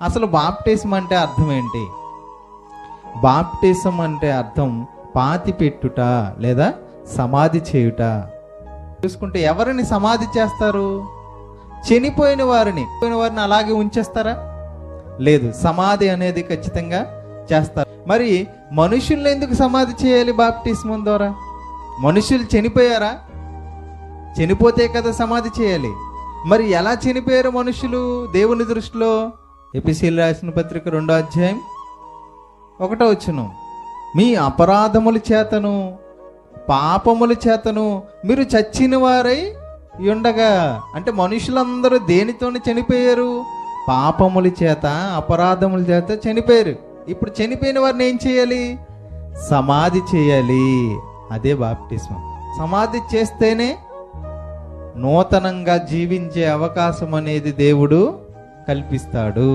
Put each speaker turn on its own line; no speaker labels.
అసలు బాప్టిజం అంటే అర్థం ఏంటి? బాప్టిజం అంటే అర్థం పాతి పెట్టుట లేదా సమాధి చేయుట. చూసుకుంటే ఎవరిని సమాధి చేస్తారు? చనిపోయిన వారిని అలాగే ఉంచేస్తారా? లేదు, సమాధి అనేది ఖచ్చితంగా చేస్తారు. మరి మనుషుల్ని ఎందుకు సమాధి చేయాలి బాప్టిజం ద్వారా? మనుషులు చనిపోయారా? చనిపోతే కదా సమాధి చేయాలి. మరి ఎలా చనిపోయారు మనుషులు దేవుని దృష్టిలో? ఎఫెసీయులకు రాసిన పత్రిక 2వ అధ్యాయం 1వ వచనం, మీ అపరాధముల చేతను పాపముల చేతను మీరు చచ్చిన వారై ఉండగా. అంటే మనుషులందరూ దేనితోనే చనిపోయారు? పాపముల చేత అపరాధముల చేత చనిపోయారు. ఇప్పుడు చనిపోయిన వారిని ఏం చేయాలి? సమాధి చేయాలి. అదే బాప్టిజం. సమాధి చేస్తేనే నూతనంగా జీవించే అవకాశం అనేది దేవుడు కల్పిస్తాడు.